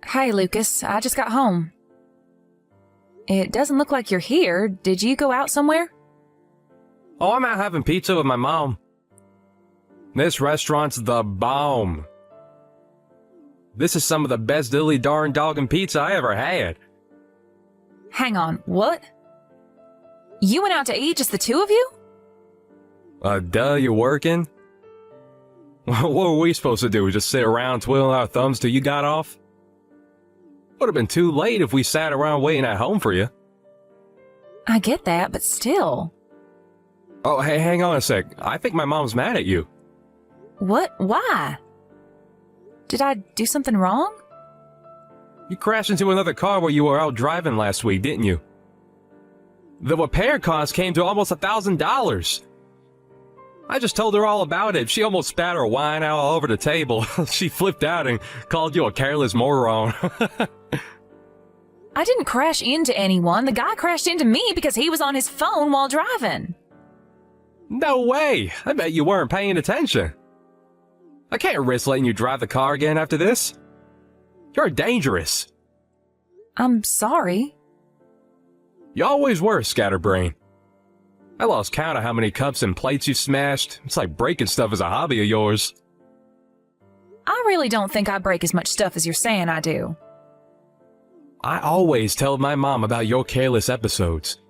Hi, Lucas. I just got home. It doesn't look like you're here. Did you go out somewhere? Oh, I'm out having pizza with my mom. This restaurant's the bomb. This is some of the best dilly darn doggin' pizza I ever had. Hang on, what? You went out to eat, just the two of you? Duh, you working? What were we supposed to do, just sit around twiddling our thumbs till you got off? Would have been too late if we sat around waiting at home for you. I get that, but still. Oh, hey, hang on a sec. I think my mom's mad at you. What? Why? Did I do something wrong? You crashed into another car while you were out driving last week, didn't you? The repair cost came to almost $1,000. I just told her all about it. She almost spat her wine out all over the table. She flipped out and called you a careless moron. I didn't crash into anyone. The guy crashed into me because he was on his phone while driving. No way! I bet you weren't paying attention. I can't risk letting you drive the car again after this. You're dangerous. I'm sorry. You always were, scatterbrain. I lost count of how many cups and plates you smashed. It's like breaking stuff is a hobby of yours. I really don't think I break as much stuff as you're saying I do. I always tell my mom about your careless episodes.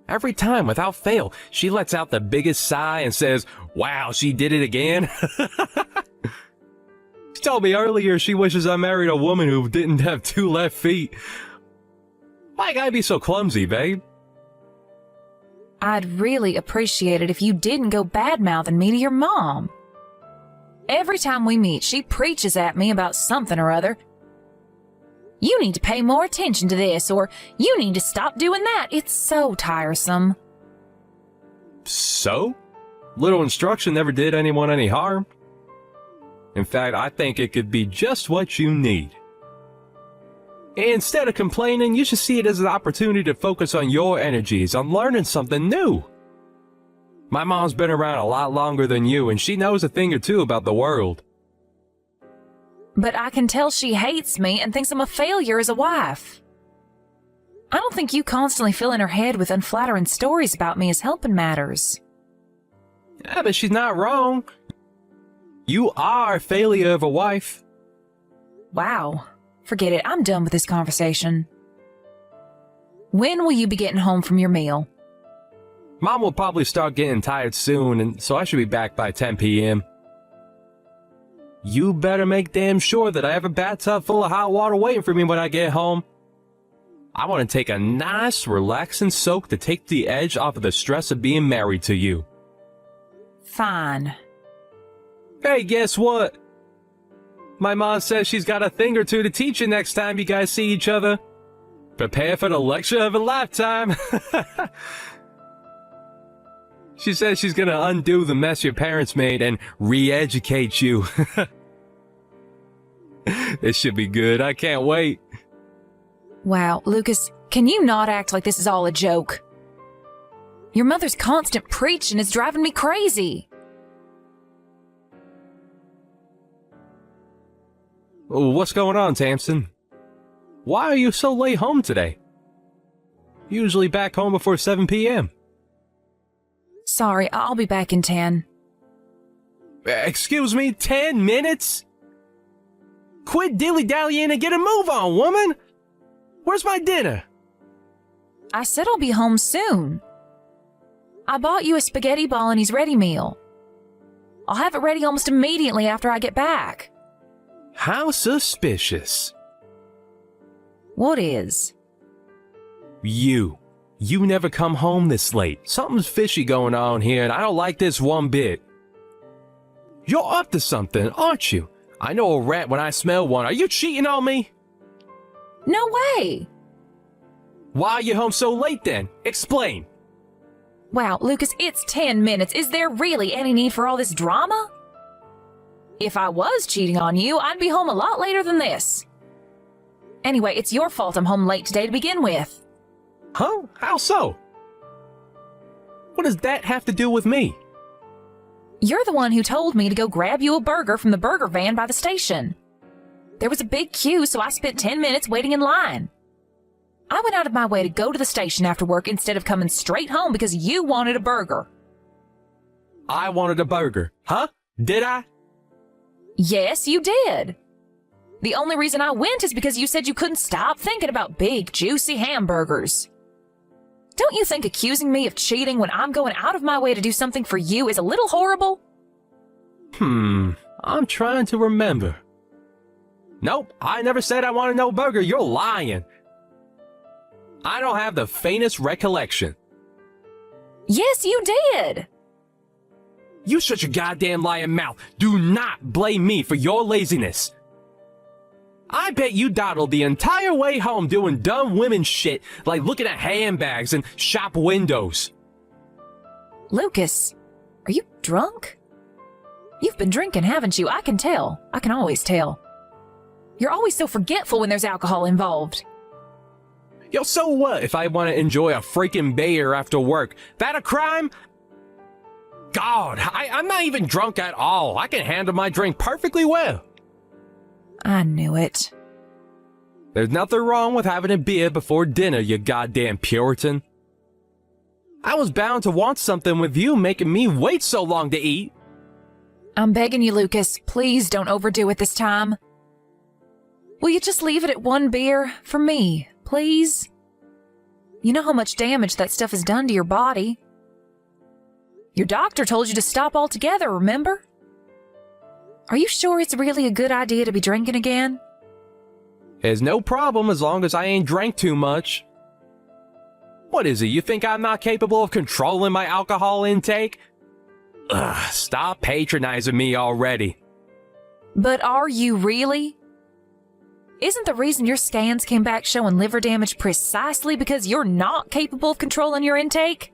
Every time, without fail, she lets out the biggest sigh and says, "Wow, she did it again." She told me earlier she wishes I married a woman who didn't have two left feet. Why you gotta be so clumsy, babe? I'd really appreciate it if you didn't go bad-mouthing me to your mom. Every time we meet, she preaches at me about something or other. You need to pay more attention to this, or you need to stop doing that. It's so tiresome. So? Little instruction never did anyone any harm. In fact, I think it could be just what you need. Instead of complaining, you should see it as an opportunity to focus on your energies, on learning something new. My mom's been around a lot longer than you, and she knows a thing or two about the world. But I can tell she hates me and thinks I'm a failure as a wife. I don't think you constantly filling her head with unflattering stories about me is helping matters. Yeah, but she's not wrong. You are a failure of a wife. Wow. Forget it. I'm done with this conversation. When will you be getting home from your meal? Mom will probably start getting tired soon, and so I should be back by 10 p.m. You better make damn sure that I have a bathtub full of hot water waiting for me when I get home. I want to take a nice, relaxing soak to take the edge off of the stress of being married to you. Fine. Hey, guess what? My mom says she's got a thing or two to teach you next time you guys see each other. Prepare for the lecture of a lifetime. She says she's gonna undo the mess your parents made and re-educate you. This should be good. I can't wait. Wow, Lucas, can you not act like this is all a joke? Your mother's constant preaching is driving me crazy. What's going on, Tamsin? Why are you so late home today? Usually back home before 7 p.m. Sorry, I'll be back in 10. Excuse me, 10 minutes? Quit dilly-dallying and get a move on, woman! Where's my dinner? I said I'll be home soon. I bought you a spaghetti bolognese ready meal. I'll have it ready almost immediately after I get back. How suspicious. What is? You never come home this late. Something's fishy going on here, and I don't like this one bit. You're up to something, aren't you? I know a rat when I smell one. Are you cheating on me? No way! Why are you home so late then? Explain. Wow, Lucas, it's 10 minutes. Is there really any need for all this drama? If I was cheating on you, I'd be home a lot later than this. Anyway, it's your fault I'm home late today to begin with. Huh? How so? What does that have to do with me? You're the one who told me to go grab you a burger from the burger van by the station. There was a big queue, so I spent 10 minutes waiting in line. I went out of my way to go to the station after work instead of coming straight home because you wanted a burger. I wanted a burger, huh? Did I? Yes, you did. The only reason I went is because you said you couldn't stop thinking about big, juicy hamburgers. Don't you think accusing me of cheating when I'm going out of my way to do something for you is a little horrible? I'm trying to remember. Nope, I never said I wanted no burger. You're lying. I don't have the faintest recollection. Yes, you did. You shut your goddamn lying mouth. Do not blame me for your laziness. I bet you dawdled the entire way home doing dumb women shit like looking at handbags and shop windows. Lucas, are you drunk? You've been drinking, haven't you? I can tell. I can always tell. You're always so forgetful when there's alcohol involved. Yo, so what if I want to enjoy a freaking beer after work? That a crime? God, I'm not even drunk at all. I can handle my drink perfectly well. I knew it. There's nothing wrong with having a beer before dinner, you goddamn Puritan. I was bound to want something with you making me wait so long to eat. I'm begging you, Lucas, please don't overdo it this time. Will you just leave it at one beer for me, please? You know how much damage that stuff has done to your body. Your doctor told you to stop altogether, remember? Are you sure it's really a good idea to be drinking again? There's no problem as long as I ain't drank too much. What is it, you think I'm not capable of controlling my alcohol intake? Ugh, stop patronizing me already. But are you really? Isn't the reason your scans came back showing liver damage precisely because you're not capable of controlling your intake?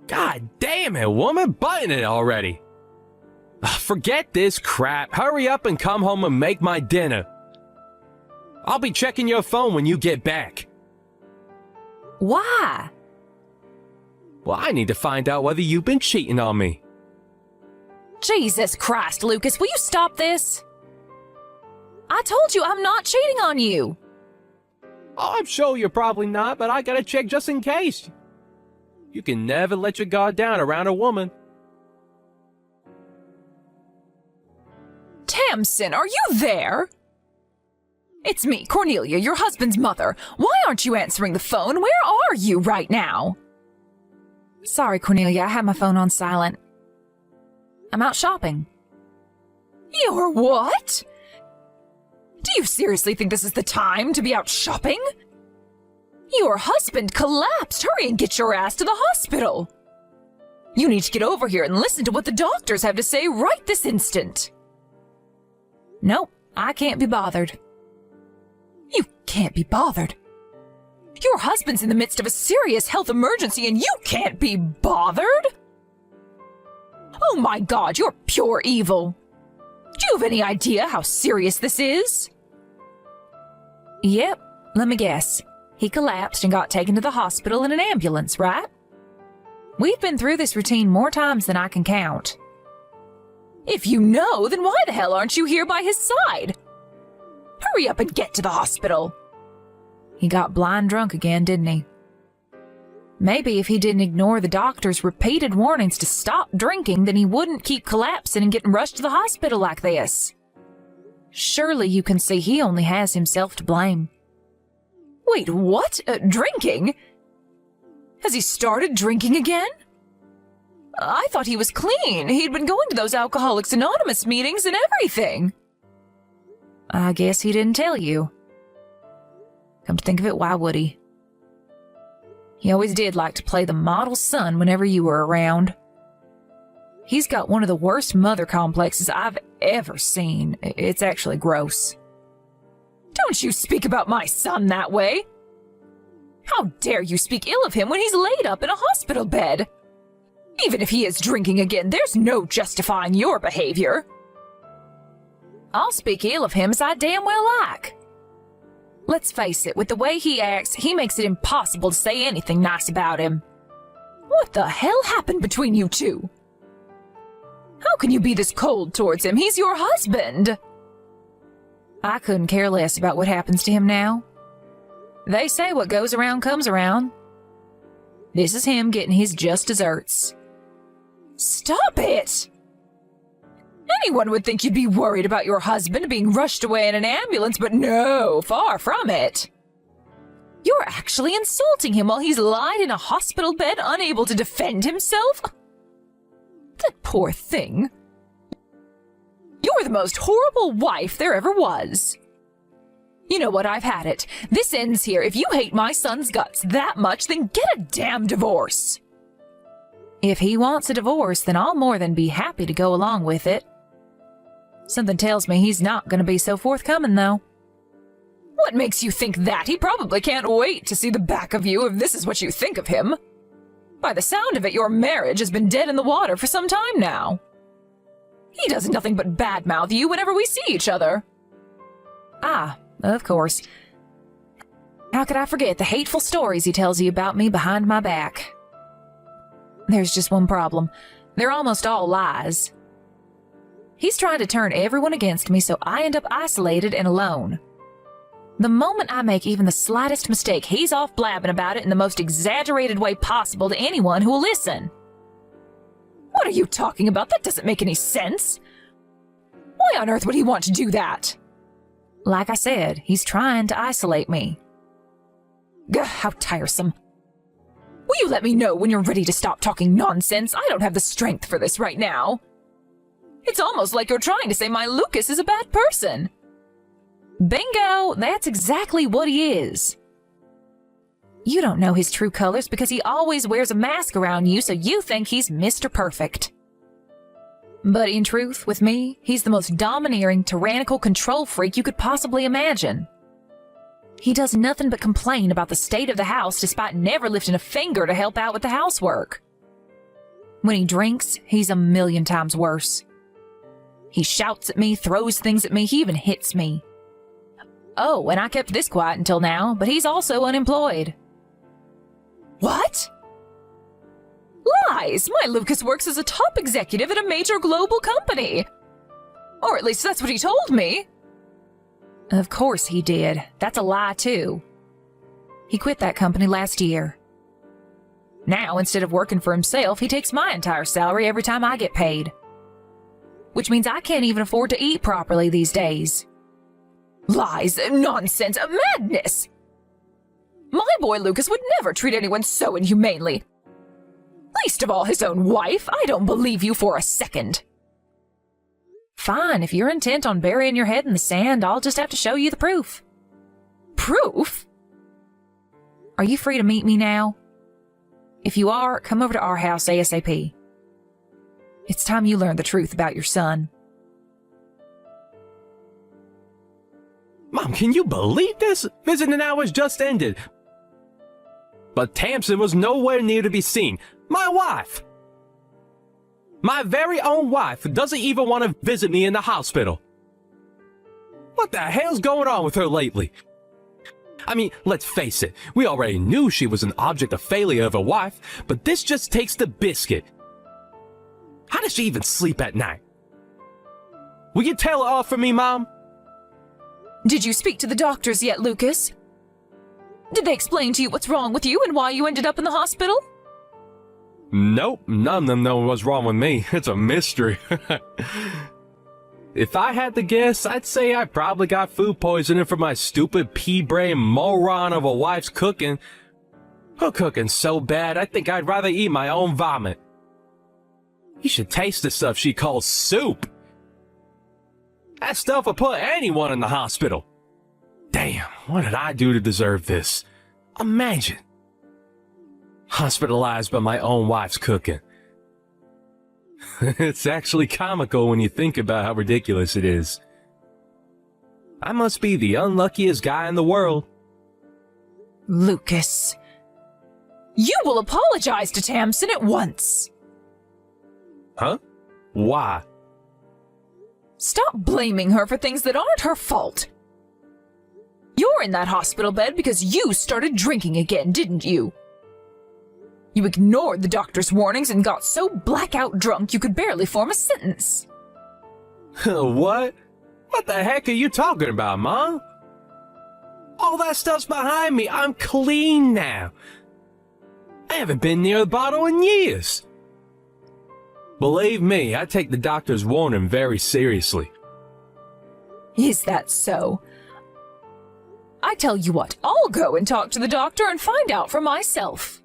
God damn it, woman, button it already. Ugh, forget this crap. Hurry up and come home and make my dinner. I'll be checking your phone when you get back. Why? Well, I need to find out whether you've been cheating on me. Jesus Christ, Lucas, will you stop this? I told you I'm not cheating on you. Oh, I'm sure you're probably not, but I gotta check just in case. You can never let your guard down around a woman. Tamsin, are you there? It's me, Cornelia, your husband's mother. Why aren't you answering the phone? Where are you right now? Sorry, Cornelia, I had my phone on silent. I'm out shopping. You're what? Do you seriously think this is the time to be out shopping? Your husband collapsed. Hurry and get your ass to the hospital. You need to get over here and listen to what the doctors have to say right this instant. Nope, I can't be bothered. You can't be bothered. Your husband's in the midst of a serious health emergency and you can't be bothered? Oh my God, you're pure evil. Do you have any idea how serious this is? Yep, let me guess. He collapsed and got taken to the hospital in an ambulance, right? We've been through this routine more times than I can count. If you know, then why the hell aren't you here by his side? Hurry up and get to the hospital. He got blind drunk again, didn't he? Maybe if he didn't ignore the doctor's repeated warnings to stop drinking, then he wouldn't keep collapsing and getting rushed to the hospital like this. Surely you can see he only has himself to blame. Wait, what? Drinking? Has he started drinking again? I thought he was clean. He'd been going to those Alcoholics Anonymous meetings and everything. I guess he didn't tell you. Come to think of it, why would he? He always did like to play the model son whenever you were around. He's got one of the worst mother complexes I've ever seen. It's actually gross. Don't you speak about my son that way. How dare you speak ill of him when he's laid up in a hospital bed? Even if he is drinking again, there's no justifying your behavior. I'll speak ill of him as I damn well like. Let's face it, with the way he acts, he makes it impossible to say anything nice about him. What the hell happened between you two? How can you be this cold towards him? He's your husband. I couldn't care less about what happens to him now. They say what goes around comes around. This is him getting his just desserts. Stop it! Anyone would think you'd be worried about your husband being rushed away in an ambulance, but no, far from it. You're actually insulting him while he's lying in a hospital bed, unable to defend himself? That poor thing. You're the most horrible wife there ever was. You know what? I've had it. This ends here. If you hate my son's guts that much, then get a damn divorce. If he wants a divorce, then I'll more than be happy to go along with it. Something tells me he's not going to be so forthcoming, though. What makes you think that? He probably can't wait to see the back of you if this is what you think of him. By the sound of it, your marriage has been dead in the water for some time now. He does nothing but badmouth you whenever we see each other. Ah, of course. How could I forget the hateful stories he tells you about me behind my back? There's just one problem. They're almost all lies. He's trying to turn everyone against me, so I end up isolated and alone. The moment I make even the slightest mistake, he's off blabbing about it in the most exaggerated way possible to anyone who will listen. What are you talking about? That doesn't make any sense. Why on earth would he want to do that? Like I said, he's trying to isolate me. Gah, how tiresome. Will you let me know when you're ready to stop talking nonsense? I don't have the strength for this right now. It's almost like you're trying to say my Lucas is a bad person. Bingo! That's exactly what he is. You don't know his true colors because he always wears a mask around you, so you think he's Mr. Perfect. But in truth, with me, he's the most domineering, tyrannical control freak you could possibly imagine. He does nothing but complain about the state of the house despite never lifting a finger to help out with the housework. When he drinks, he's a million times worse. He shouts at me, throws things at me, he even hits me. Oh, and I kept this quiet until now, but he's also unemployed. What? Lies! My Lucas works as a top executive at a major global company. Or at least that's what he told me. Of course he did. That's a lie, too. He quit that company last year. Now, instead of working for himself, he takes my entire salary every time I get paid. Which means I can't even afford to eat properly these days. Lies, nonsense, madness! My boy Lucas would never treat anyone so inhumanely. Least of all his own wife. I don't believe you for a second. Fine, if you're intent on burying your head in the sand, I'll just have to show you the proof. Proof? Are you free to meet me now? If you are, come over to our house ASAP. It's time you learned the truth about your son. Mom, can you believe this? Visiting hours just ended. But Tamsin was nowhere near to be seen. My wife! My very own wife doesn't even want to visit me in the hospital. What the hell's going on with her lately? I mean, let's face it, we already knew she was an object of failure of a wife, but this just takes the biscuit. How does she even sleep at night? Will you tell her off for me, Mom? Did you speak to the doctors yet, Lucas? Did they explain to you what's wrong with you and why you ended up in the hospital? Nope, none of them know what's wrong with me. It's a mystery. If I had to guess, I'd say I probably got food poisoning from my stupid pea-brain moron of a wife's cooking. Her cooking's so bad, I think I'd rather eat my own vomit. You should taste the stuff she calls soup. That stuff will put anyone in the hospital. Damn, what did I do to deserve this? Imagine. Hospitalized by my own wife's cooking. It's actually comical when you think about how ridiculous it is. I must be the unluckiest guy in the world. Lucas, you will apologize to Tamsin at once. Huh? Why? Stop blaming her for things that aren't her fault. You're in that hospital bed because you started drinking again, didn't you? You ignored the doctor's warnings and got so blackout drunk you could barely form a sentence. What? What the heck are you talking about, Mom? All that stuff's behind me. I'm clean now. I haven't been near the bottle in years. Believe me, I take the doctor's warning very seriously. Is that so? I tell you what, I'll go and talk to the doctor and find out for myself.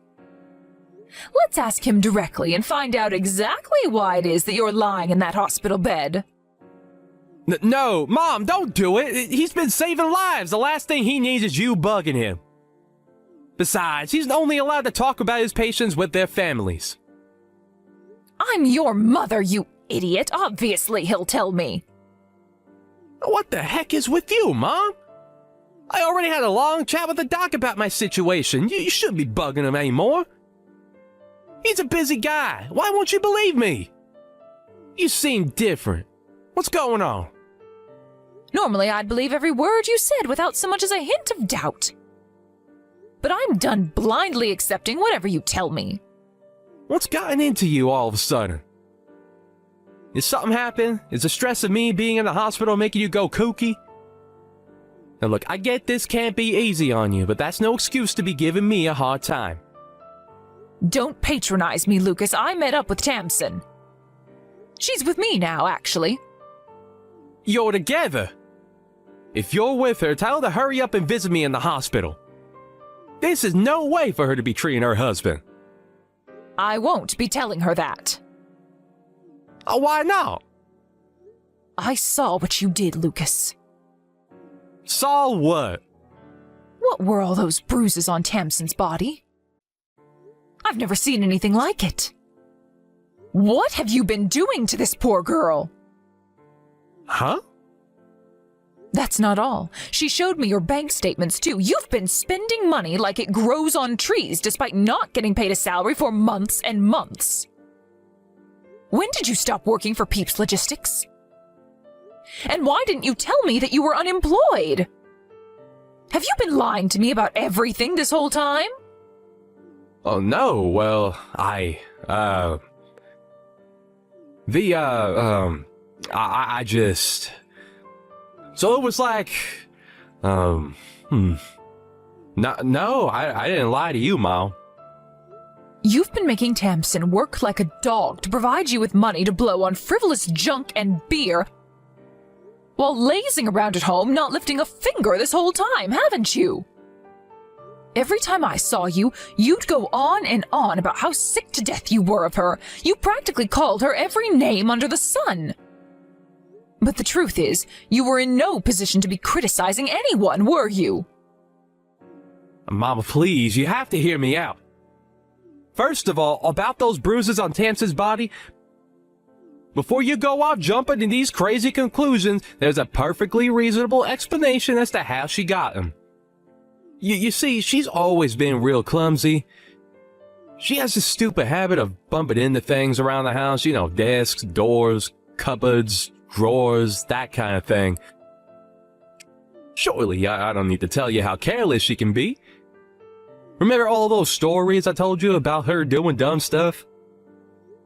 Let's ask him directly and find out exactly why it is that you're lying in that hospital bed. No, Mom, don't do it. He's been saving lives. The last thing he needs is you bugging him. Besides, he's only allowed to talk about his patients with their families. I'm your mother, you idiot. Obviously, he'll tell me. What the heck is with you, Mom? I already had a long chat with the doc about my situation. You shouldn't be bugging him anymore. He's a busy guy. Why won't you believe me? You seem different. What's going on? Normally, I'd believe every word you said without so much as a hint of doubt. But I'm done blindly accepting whatever you tell me. What's gotten into you all of a sudden? Is something happened? Is the stress of me being in the hospital making you go kooky? Now look, I get this can't be easy on you, but that's no excuse to be giving me a hard time. Don't patronize me, Lucas. I met up with Tamsin. She's with me now, actually. You're together? If you're with her, tell her to hurry up and visit me in the hospital. This is no way for her to be treating her husband. I won't be telling her that. Oh, why not? I saw what you did, Lucas. Saw what? What were all those bruises on Tamsin's body? I've never seen anything like it. What have you been doing to this poor girl? Huh? That's not all. She showed me your bank statements, too. You've been spending money like it grows on trees, despite not getting paid a salary for months and months. When did you stop working for Peeps Logistics? And why didn't you tell me that you were unemployed? Have you been lying to me about everything this whole time? Oh, no. Well, I just... So it was like, No, I didn't lie to you, Mom. You've been making Tamsin work like a dog to provide you with money to blow on frivolous junk and beer, while lazing around at home, not lifting a finger this whole time, haven't you? Every time I saw you, you'd go on and on about how sick to death you were of her. You practically called her every name under the sun. But the truth is, you were in no position to be criticizing anyone, were you? Mama, please, you have to hear me out. First of all, about those bruises on Tamsin's body, before you go off jumping to these crazy conclusions, there's a perfectly reasonable explanation as to how she got them. You see, she's always been real clumsy. She has this stupid habit of bumping into things around the house, desks, doors, cupboards, drawers, that kind of thing. Surely, I don't need to tell you how careless she can be. Remember all those stories I told you about her doing dumb stuff?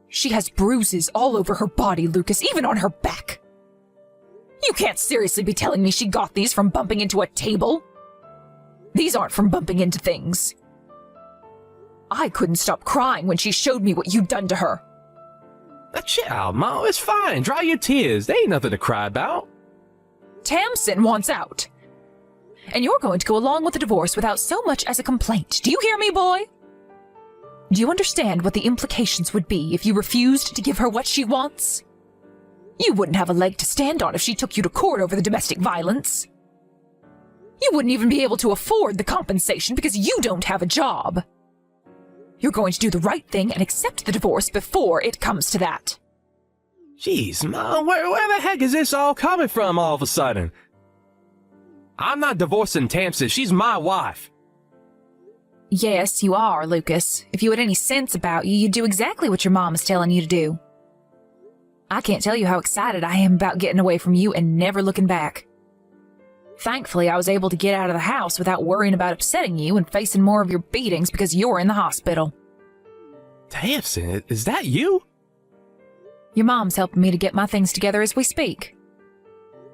She has bruises all over her body, Lucas, even on her back. You can't seriously be telling me she got these from bumping into a table. These aren't from bumping into things. I couldn't stop crying when she showed me what you'd done to her. Chill out, Mom. It's fine. Dry your tears. There ain't nothing to cry about. Tamsin wants out. And you're going to go along with the divorce without so much as a complaint. Do you hear me, boy? Do you understand what the implications would be if you refused to give her what she wants? You wouldn't have a leg to stand on if she took you to court over the domestic violence. You wouldn't even be able to afford the compensation because you don't have a job. You're going to do the right thing and accept the divorce before it comes to that. Jeez, Mom, where the heck is this all coming from all of a sudden? I'm not divorcing Tamsin. She's my wife. Yes, you are, Lucas. If you had any sense about you, you'd do exactly what your mom is telling you to do. I can't tell you how excited I am about getting away from you and never looking back. Thankfully, I was able to get out of the house without worrying about upsetting you and facing more of your beatings because you're in the hospital. Tamsin, is that you? Your mom's helping me to get my things together as we speak.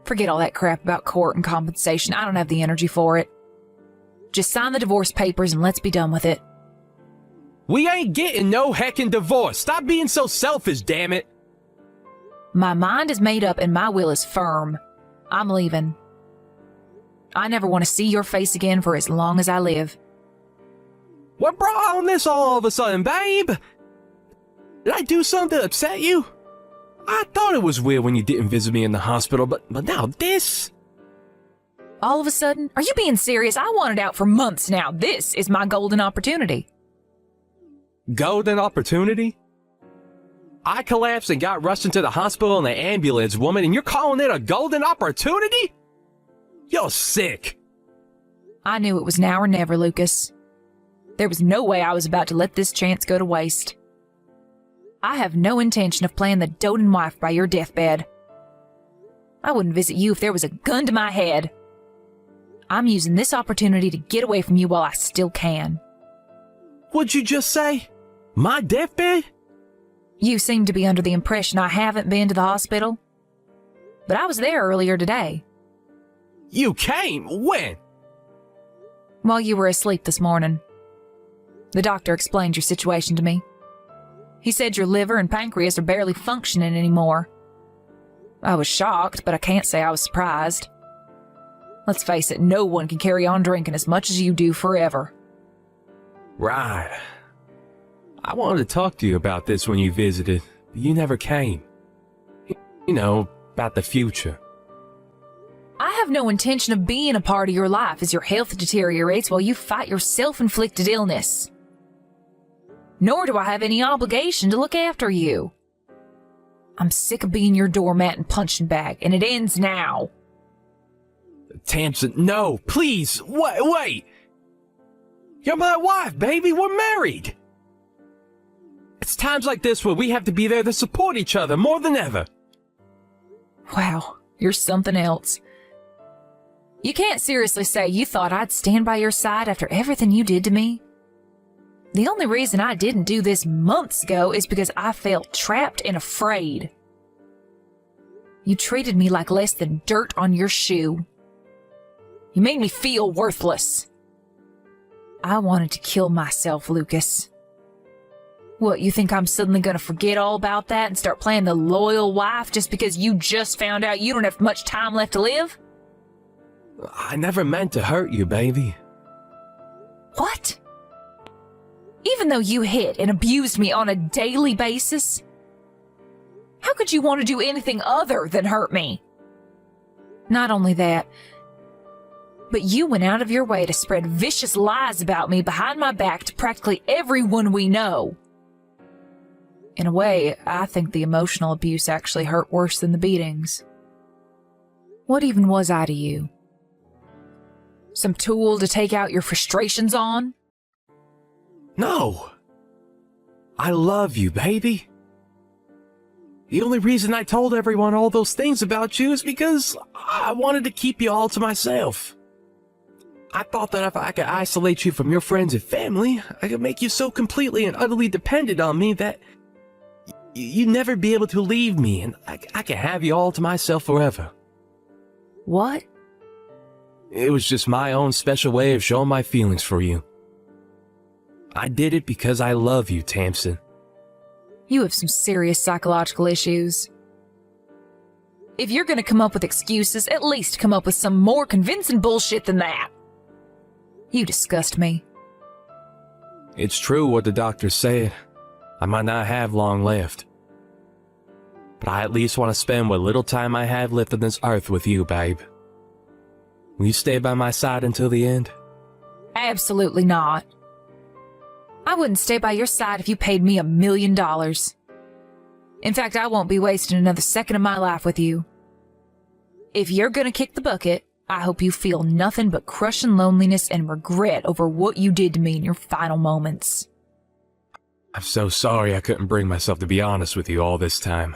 Forget all that crap about court and compensation. I don't have the energy for it. Just sign the divorce papers and let's be done with it. We ain't getting no heckin' divorce. Stop being so selfish, damn it. My mind is made up and my will is firm. I'm leaving. I never want to see your face again for as long as I live. What brought on this all of a sudden, babe? Did I do something to upset you? I thought it was weird when you didn't visit me in the hospital, but now this? All of a sudden? Are you being serious? I wanted out for months now. This is my golden opportunity. Golden opportunity? I collapsed and got rushed into the hospital in an ambulance, woman, and you're calling it a golden opportunity? You're sick. I knew it was now or never, Lucas. There was no way I was about to let this chance go to waste. I have no intention of playing the doting wife by your deathbed. I wouldn't visit you if there was a gun to my head. I'm using this opportunity to get away from you while I still can. What'd you just say? My deathbed? You seem to be under the impression I haven't been to the hospital. But I was there earlier today. You came? When? While you were asleep this morning. The doctor explained your situation to me. He said your liver and pancreas are barely functioning anymore. I was shocked, but I can't say I was surprised. Let's face it, no one can carry on drinking as much as you do forever. Right. I wanted to talk to you about this when you visited, but you never came. You know, about the future. I have no intention of being a part of your life as your health deteriorates while you fight your self-inflicted illness. Nor do I have any obligation to look after you. I'm sick of being your doormat and punching bag, and it ends now. Tamsin, no, please, wait. You're my wife, baby, we're married. It's times like this where we have to be there to support each other more than ever. Wow, you're something else. You can't seriously say you thought I'd stand by your side after everything you did to me. The only reason I didn't do this months ago is because I felt trapped and afraid. You treated me like less than dirt on your shoe. You made me feel worthless. I wanted to kill myself, Lucas. What, you think I'm suddenly going to forget all about that and start playing the loyal wife just because you just found out you don't have much time left to live? I never meant to hurt you, baby. What? Even though you hit and abused me on a daily basis? How could you want to do anything other than hurt me? Not only that, but you went out of your way to spread vicious lies about me behind my back to practically everyone we know. In a way, I think the emotional abuse actually hurt worse than the beatings. What even was I to you? Some tool to take out your frustrations on? No. I love you, baby. The only reason I told everyone all those things about you is because I wanted to keep you all to myself. I thought that if I could isolate you from your friends and family, I could make you so completely and utterly dependent on me that you'd never be able to leave me, and I could have you all to myself forever. What? It was just my own special way of showing my feelings for you. I did it because I love you, Tamsin. You have some serious psychological issues. If you're going to come up with excuses, at least come up with some more convincing bullshit than that. You disgust me. It's true what the doctor said. I might not have long left. But I at least want to spend what little time I have left on this earth with you, babe. Will you stay by my side until the end? Absolutely not. I wouldn't stay by your side if you paid me $1 million. In fact, I won't be wasting another second of my life with you. If you're gonna kick the bucket, I hope you feel nothing but crushing loneliness and regret over what you did to me in your final moments. I'm so sorry I couldn't bring myself to be honest with you all this time.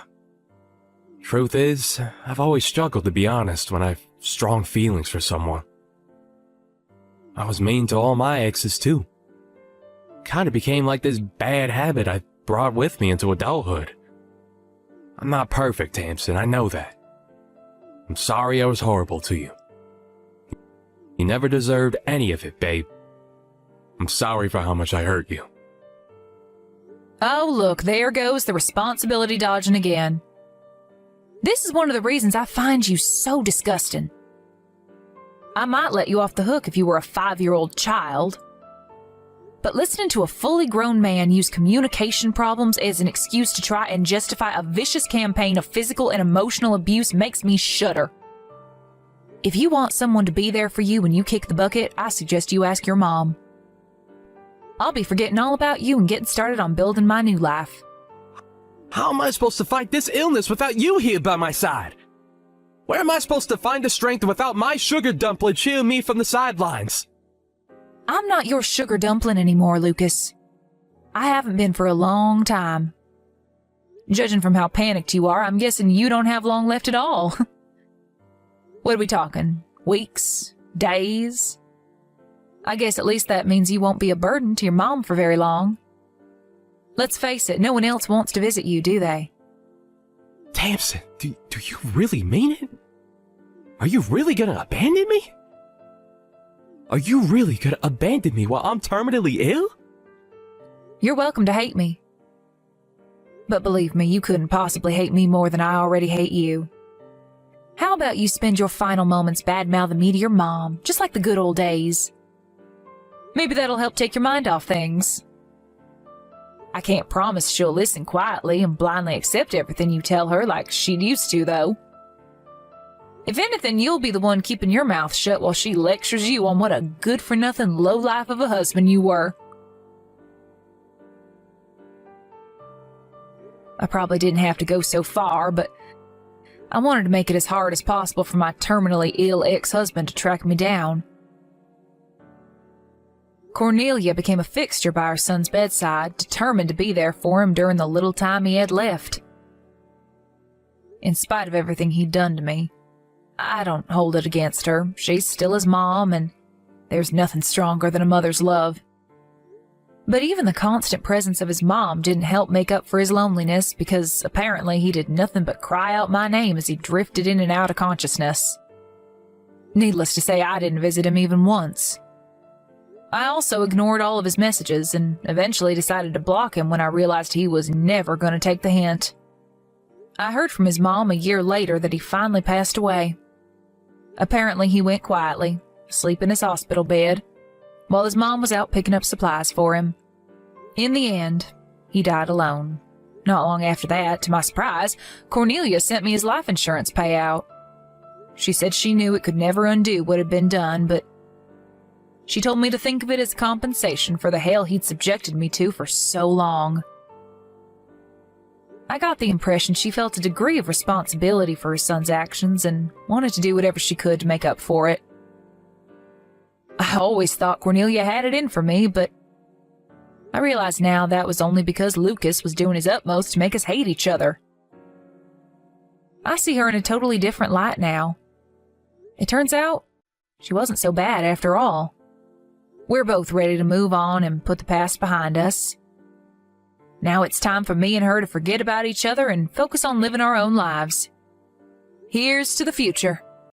Truth is, I've always struggled to be honest when I've strong feelings for someone. I was mean to all my exes too. Kinda became like this bad habit I brought with me into adulthood. I'm not perfect, Tamsin, I know that. I'm sorry I was horrible to you. You never deserved any of it, babe. I'm sorry for how much I hurt you. Oh, look, there goes the responsibility dodging again. This is one of the reasons I find you so disgusting. I might let you off the hook if you were a 5-year-old child. But listening to a fully grown man use communication problems as an excuse to try and justify a vicious campaign of physical and emotional abuse makes me shudder. If you want someone to be there for you when you kick the bucket, I suggest you ask your mom. I'll be forgetting all about you and getting started on building my new life. How am I supposed to fight this illness without you here by my side? Where am I supposed to find the strength without my sugar dumpling cheering me from the sidelines? I'm not your sugar dumpling anymore, Lucas. I haven't been for a long time. Judging from how panicked you are, I'm guessing you don't have long left at all. What are we talking? Weeks? Days? I guess at least that means you won't be a burden to your mom for very long. Let's face it, no one else wants to visit you, do they? Tamsin, do you really mean it? Are you really gonna abandon me? Are you really gonna abandon me while I'm terminally ill? You're welcome to hate me. But believe me, you couldn't possibly hate me more than I already hate you. How about you spend your final moments bad-mouthing me to your mom, just like the good old days? Maybe that'll help take your mind off things. I can't promise she'll listen quietly and blindly accept everything you tell her like she'd used to, though. If anything, you'll be the one keeping your mouth shut while she lectures you on what a good-for-nothing lowlife of a husband you were. I probably didn't have to go so far, but I wanted to make it as hard as possible for my terminally ill ex-husband to track me down. Cornelia became a fixture by her son's bedside, determined to be there for him during the little time he had left. In spite of everything he'd done to me, I don't hold it against her. She's still his mom, and there's nothing stronger than a mother's love. But even the constant presence of his mom didn't help make up for his loneliness, because apparently he did nothing but cry out my name as he drifted in and out of consciousness. Needless to say, I didn't visit him even once. I also ignored all of his messages and eventually decided to block him when I realized he was never going to take the hint. I heard from his mom a year later that he finally passed away. Apparently he went quietly, asleep in his hospital bed, while his mom was out picking up supplies for him. In the end, he died alone. Not long after that, to my surprise, Cornelia sent me his life insurance payout. She said she knew it could never undo what had been done, but she told me to think of it as compensation for the hell he'd subjected me to for so long. I got the impression she felt a degree of responsibility for her son's actions and wanted to do whatever she could to make up for it. I always thought Cornelia had it in for me, but I realize now that was only because Lucas was doing his utmost to make us hate each other. I see her in a totally different light now. It turns out she wasn't so bad after all. We're both ready to move on and put the past behind us. Now it's time for me and her to forget about each other and focus on living our own lives. Here's to the future.